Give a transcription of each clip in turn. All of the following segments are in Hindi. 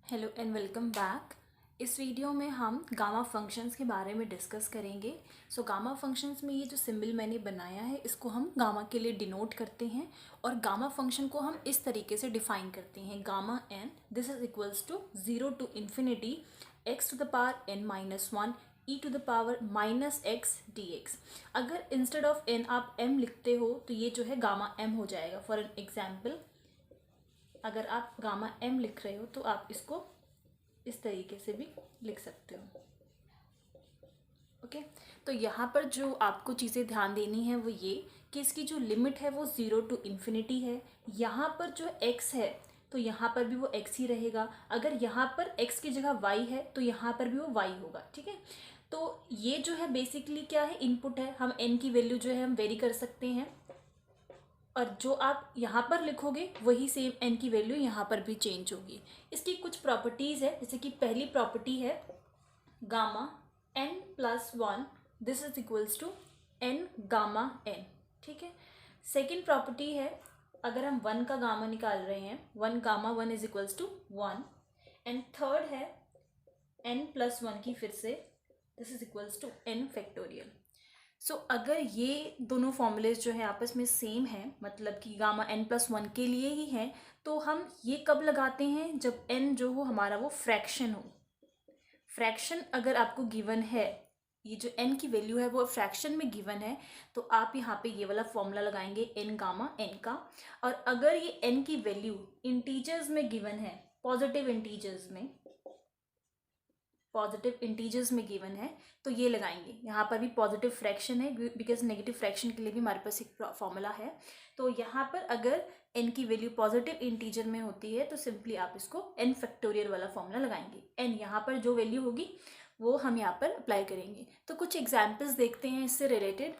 Hello and welcome back. इस वीडियो में हम गामा फंक्शंस के बारे में डिस्कस करेंगे। गामा फंक्शंस में ये जो सिंबल मैंने बनाया है इसको हम गामा के लिए डिनोट करते हैं और गामा फंक्शन को हम इस तरीके से डिफाइन करते हैं। Gamma n this is equals to 0 to infinity x to the power n minus one e to the power minus x d x. अगर इंस्टेड ऑफ एन आप एम लिखते हो तो ये जो है गामा एम हो जाएगा। फॉर एन एग्जाम्पल, अगर आप गामा एम लिख रहे हो तो आप इसको इस तरीके से भी लिख सकते हो। ओके, तो यहाँ पर जो आपको चीज़ें ध्यान देनी है वो ये कि इसकी जो लिमिट है वो 0 टू इन्फिनिटी है। यहाँ पर जो x है तो यहाँ पर भी वो x ही रहेगा। अगर यहाँ पर x की जगह y है तो यहाँ पर भी वो y होगा। ठीक है, तो ये जो है बेसिकली क्या है, इनपुट है। हम n की वैल्यू जो है हम वेरी कर सकते हैं और जो आप यहाँ पर लिखोगे वही सेम n की वैल्यू यहाँ पर भी चेंज होगी। इसकी कुछ प्रॉपर्टीज़ है, जैसे कि पहली प्रॉपर्टी है gamma n plus one this is equals to n gamma n। ठीक है, सेकेंड प्रॉपर्टी है अगर हम वन का गामा निकाल रहे हैं, one gamma one is equals to one. And third है n प्लस वन की फिर से this is equals to n factorial. अगर ये दोनों फॉर्मूलेज जो है आपस में सेम है, मतलब कि गामा n प्लस वन के लिए ही है, तो हम ये कब लगाते हैं, जब n जो हो हमारा वो फ्रैक्शन हो। फ्रैक्शन अगर आपको गिवन है, ये जो n की वैल्यू है वो फ्रैक्शन में गिवन है, तो आप यहाँ पे ये वाला फॉर्मूला लगाएंगे n गामा n का। और अगर ये n की वैल्यू इंटीजर्स में गिवन है, पॉजिटिव इंटीजर्स में गिवन है, तो ये लगाएंगे। यहाँ पर भी पॉजिटिव फ्रैक्शन है बिकॉज नेगेटिव फ्रैक्शन के लिए भी हमारे पास एक फॉर्मूला है। तो यहाँ पर अगर n की वैल्यू पॉजिटिव इंटीजर में होती है तो सिंपली आप इसको n फैक्टोरियल वाला फॉर्मूला लगाएंगे। n यहाँ पर जो वैल्यू होगी वो हम यहाँ पर अप्लाई करेंगे। तो कुछ एग्जाम्पल्स देखते हैं इससे रिलेटेड।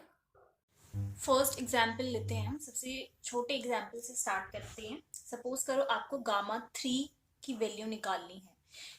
फर्स्ट एग्जाम्पल लेते हैं हम, सबसे छोटे एग्जाम्पल से स्टार्ट करते हैं। सपोज करो आपको गामा 3 की वैल्यू निकालनी है,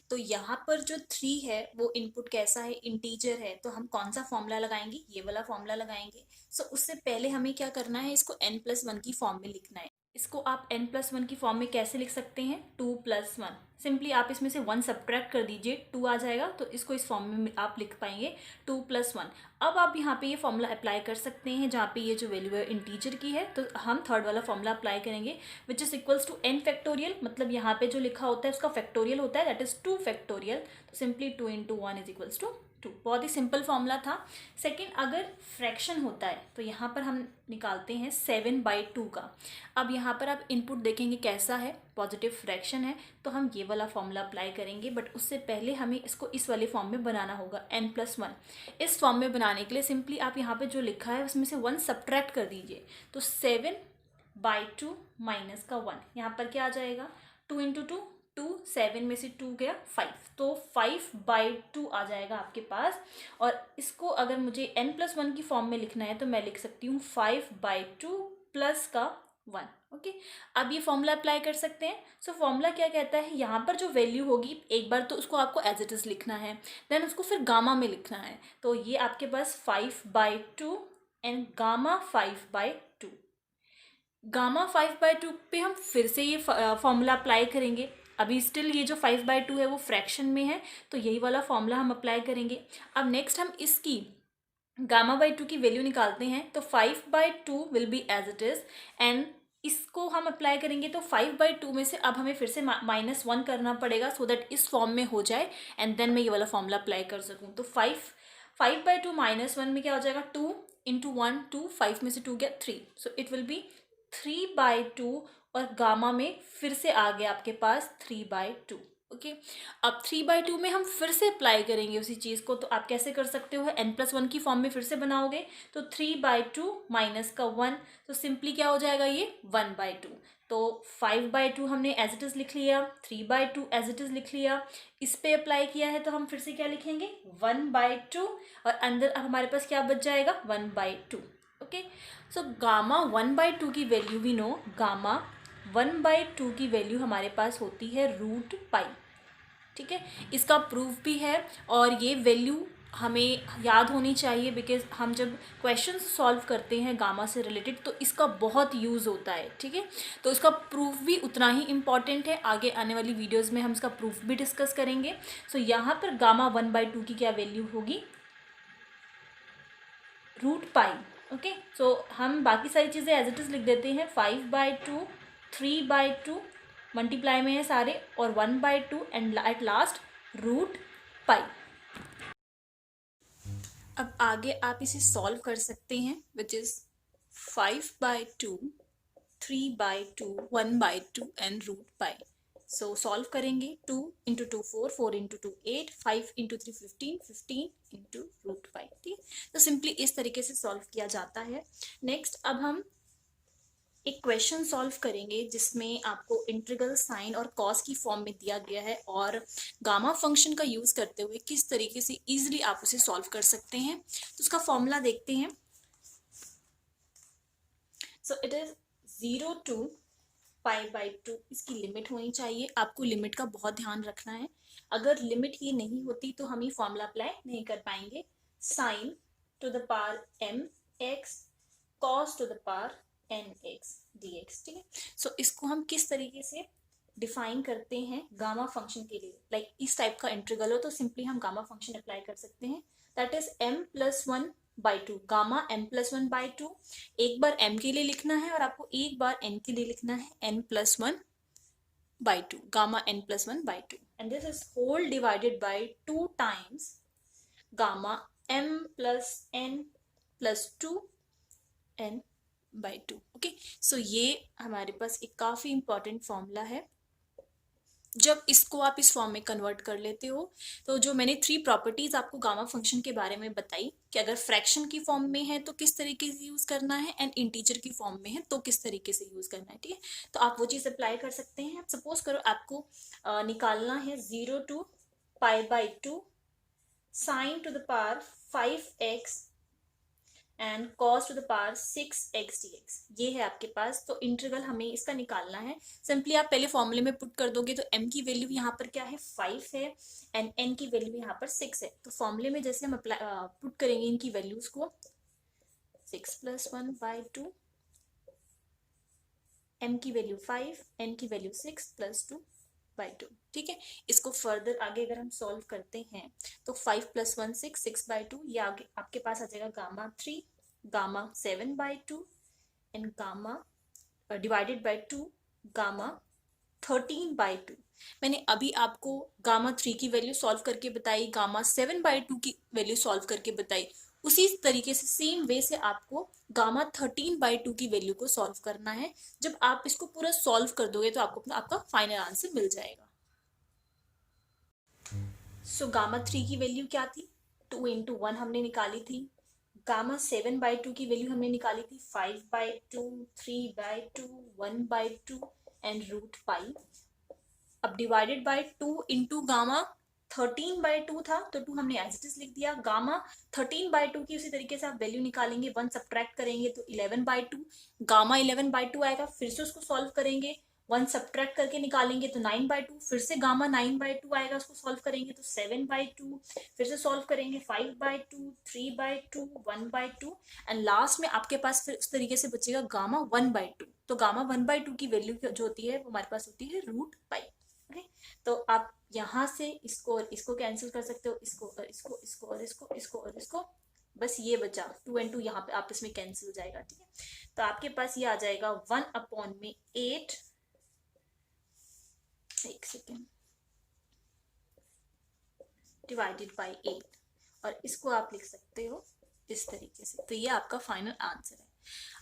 तो यहाँ पर जो 3 है वो इनपुट कैसा है, इंटीजर है, तो हम कौन सा फॉर्मूला लगाएंगे, ये वाला फॉर्मूला लगाएंगे। उससे पहले हमें क्या करना है, इसको n प्लस वन की फॉर्म में लिखना है। इसको आप n प्लस वन की फॉर्म में कैसे लिख सकते हैं, 2 प्लस वन। सिंपली आप इसमें से 1 सब्ट्रैक्ट कर दीजिए, 2 आ जाएगा, तो इसको इस फॉर्म में आप लिख पाएंगे 2 प्लस वन। अब आप यहाँ पे ये फॉर्मूला अप्लाई कर सकते हैं, जहाँ पे ये जो वैल्यू है इंटीजर की है, तो हम थर्ड वाला फॉर्मूला अप्लाई करेंगे which is equals to n factorial. मतलब यहाँ पे जो लिखा होता है उसका फैक्टोरियल होता है, दैट इज 2 फैक्टोरियल। तो simply 2 into one is equals to 2। बहुत ही सिंपल फॉर्मूला था। सेकेंड, अगर फ्रैक्शन होता है तो यहाँ पर हम निकालते हैं 7/2 का। अब यहाँ पर आप इनपुट देखेंगे कैसा है, पॉजिटिव फ्रैक्शन है, तो हम ये वाला फॉर्मूला अप्लाई करेंगे। बट उससे पहले हमें इसको इस वाले फॉर्म में बनाना होगा, n प्लस वन। इस फॉर्म में बनाने के लिए सिंपली आप यहाँ पे जो लिखा है उसमें से 1 सब्ट्रैक्ट कर दीजिए, तो 7/2 माइनस का 1, यहाँ पर क्या आ जाएगा, 2 इंटू 2 2, 7 में से 2 गया 5, तो 5/2 आ जाएगा आपके पास। और इसको अगर मुझे n प्लस वन की फॉर्म में लिखना है तो मैं लिख सकती हूँ 5/2 प्लस का 1। ओके, अब ये फॉर्मूला अप्लाई कर सकते हैं। फॉर्मूला क्या कहता है, यहाँ पर जो वैल्यू होगी एक बार तो उसको आपको एज इट इज लिखना है, देन उसको फिर गामा में लिखना है। तो ये आपके पास 5/2 एंड गामा 5/2। गामा 5/2 पे हम फिर से ये फॉर्मूला अप्लाई करेंगे। अभी स्टिल ये जो 5/2 है वो फ्रैक्शन में है, तो यही वाला फॉर्मूला हम अप्लाई करेंगे। अब नेक्स्ट हम इसकी गामा/2 की वैल्यू निकालते हैं, तो 5/2 will be as it is, and इसको हम अप्लाई करेंगे तो 5/2 में से अब हमें फिर से -1 करना पड़ेगा सो दैट इस फॉर्म में हो जाए, एंड देन मैं ये वाला फॉर्मूला अप्लाई कर सकूँ। तो 5/2 -1 में क्या हो जाएगा, 2 इंटू 1 2, 5 में से 2 गया 3, सो इट विल बी 3/2। और गामा में फिर से आ गया आपके पास 3/2। ओके, अब 3/2 में हम फिर से अप्लाई करेंगे उसी चीज़ को, तो आप कैसे कर सकते हो, n प्लस वन की फॉर्म में फिर से बनाओगे, तो 3/2 माइनस का 1, तो सिंपली क्या हो जाएगा, ये 1/2। तो 5/2 हमने एज इट इज़ लिख लिया, 3/2 एज इट इज़ लिख लिया, इस पे अप्लाई किया है तो हम फिर से क्या लिखेंगे 1/2, और अंदर अब हमारे पास क्या बच जाएगा 1/2। ओके, गामा 1/2 की वैल्यू वी नो, गामा 1/2 की वैल्यू हमारे पास होती है √π। ठीक है, इसका प्रूफ भी है, और ये वैल्यू हमें याद होनी चाहिए, बिकॉज हम जब क्वेश्चन सॉल्व करते हैं गामा से रिलेटेड तो इसका बहुत यूज़ होता है, ठीक है। तो इसका प्रूफ भी उतना ही इम्पॉर्टेंट है, आगे आने वाली वीडियोस में हम इसका प्रूफ भी डिस्कस करेंगे। सो यहाँ पर गामा 1/2 की क्या वैल्यू होगी, √π। ओके, सो हम बाकी सारी चीज़ें एज इट इज़ लिख देते हैं, 5/2, 3/2 मल्टीप्लाई में है सारे, और 1/2 एंड एट लास्ट √π। अब आगे आप इसे सॉल्व कर सकते हैं, which is 5/2, 3/2, 1/2 and √π। So solve करेंगे, 2 × 2 4, 4 × 2 8, 5 × 3 15, 15 × √π, ठीक है। तो सिंपली इस तरीके से सॉल्व किया जाता है। नेक्स्ट अब हम एक क्वेश्चन सॉल्व करेंगे जिसमें आपको इंटीग्रल साइन और कॉस की फॉर्म में दिया गया है, और गामा फंक्शन का यूज करते हुए किस तरीके से इजीली आप उसे सॉल्व कर सकते हैं। तो उसका फॉर्मूला देखते हैं। सो इट इज 0 to π/2, इसकी लिमिट होनी चाहिए। आपको लिमिट का बहुत ध्यान रखना है, अगर लिमिट ये नहीं होती तो हम ये फॉर्मूला अप्लाई नहीं कर पाएंगे। Sign to the power mx cos to the power nx dx, ठीक है। सो इसको हम किस तरीके से डिफाइन करते हैं गामा फंक्शन के लिए, लाइक इस टाइप का इंटीग्रल हो तो सिंपली हम गामा फंक्शन अप्लाई कर सकते हैं, that is m+1/2, gamma m+1/2। एक बार m के लिए लिखना है और आपको एक बार n के लिए लिखना है, n+1/2, gamma n+1/2, and this is whole divided by 2 times gamma m+n+2 n/2। Okay, so ये हमारे पास एक काफी इंपॉर्टेंट फॉर्मूला है। जब इसको आप इस फॉर्म में कन्वर्ट कर लेते हो तो जो मैंने 3 प्रॉपर्टीज आपको गामा फंक्शन के बारे में बताई कि अगर फ्रैक्शन की फॉर्म में है तो किस तरीके से यूज करना है, एंड इंटीजर की फॉर्म में है तो किस तरीके से यूज करना है, ठीक है। तो आप वो चीज अप्लाई कर सकते हैं। आप सपोज करो आपको निकालना है 0 to π/2 sine to the power 5x and cos to the power 6x dx, ये है आपके पास। तो इंटीग्रल हमें इसका निकालना है। सिंपली आप पहले फॉर्मूले में पुट कर दोगे तो m की वैल्यू यहाँ पर क्या है 5 है, एंड n की वैल्यू यहाँ पर 6 है। तो फॉर्मूले में जैसे हम अप्लाई पुट करेंगे इनकी वैल्यूज को, 6+1/2, m की वैल्यू 5, n की वैल्यू 6+2/2, ठीक है। इसको फर्दर आगे अगर हम सॉल्व करते हैं तो 5+1 6, 6/2, ये आगे आपके पास आ जाएगा gamma 3, gamma 7/2 and gamma divided by 2 gamma 13/2। मैंने अभी आपको गामा 3 की वैल्यू सॉल्व करके बताई, गामा 7/2 की वैल्यू सॉल्व करके बताई। उसी तरीके से सेम वे से आपको गामा 13/2 की वैल्यू को सॉल्व करना है। जब आप इसको पूरा सॉल्व कर दोगे तो आपको आपका फाइनल आंसर मिल जाएगा। सो गामा 3 की वैल्यू क्या थी, 2 × 1 हमने निकाली थी। गामा 7/2 की वैल्यू हमने निकाली थी 5/2, 3/2, 1/2 एंड √π। अब डिवाइडेड बाय 2 इंटू गामा 13/2 था तो 2 हमने एज इट इज लिख दिया। गामा 13/2 की उसी तरीके से आप वैल्यू निकालेंगे, 1 सब्ट्रैक्ट करेंगे तो 11/2, गामा 11/2 आएगा। फिर से उसको सॉल्व करेंगे, 1 सब्ट्रैक्ट करके निकालेंगे तो 9/2, फिर से गामा 9/2 आएगा, उसको सॉल्व करेंगे तो 7/2, फिर से सॉल्व करेंगे 5/2, 3/2, 1/2 एंड लास्ट में आपके पास फिर उस तरीके से बचेगा गामा 1/2। तो गामा 1/2 की वैल्यू जो होती है वो हमारे पास होती है √π। ओके, तो आप यहाँ से इसको और इसको कैंसिल कर सकते हो, इसको और इसको, इसको और इसको, इसको और इसको, बस ये बचा 2 and 2 यहाँ पे आप इसमें कैंसिल हो जाएगा, ठीक है। तो आपके पास ये आ जाएगा 1/8, एक सेकेंड, डिवाइडेड बाय 8, और इसको आप लिख सकते हो इस तरीके से। तो ये आपका फाइनल आंसर है।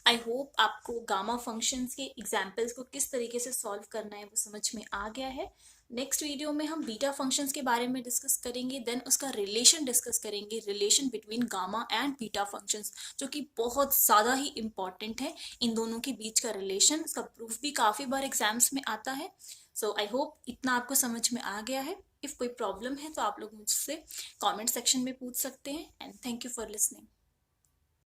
आई होप आपको गामा फंक्शंस के एग्जाम्पल्स को किस तरीके से सॉल्व करना है वो समझ में आ गया है। नेक्स्ट वीडियो में हम बीटा फंक्शंस के बारे में डिस्कस करेंगे, देन उसका रिलेशन डिस्कस करेंगे, relation between gamma and beta functions, जो कि बहुत ज़्यादा ही इंपॉर्टेंट है। इन दोनों के बीच का रिलेशन, इसका प्रूफ भी काफ़ी बार एग्जाम्स में आता है। सो आई होप इतना आपको समझ में आ गया है। इफ़ कोई प्रॉब्लम है तो आप लोग मुझसे कमेंट सेक्शन में पूछ सकते हैं, and thank you for listening.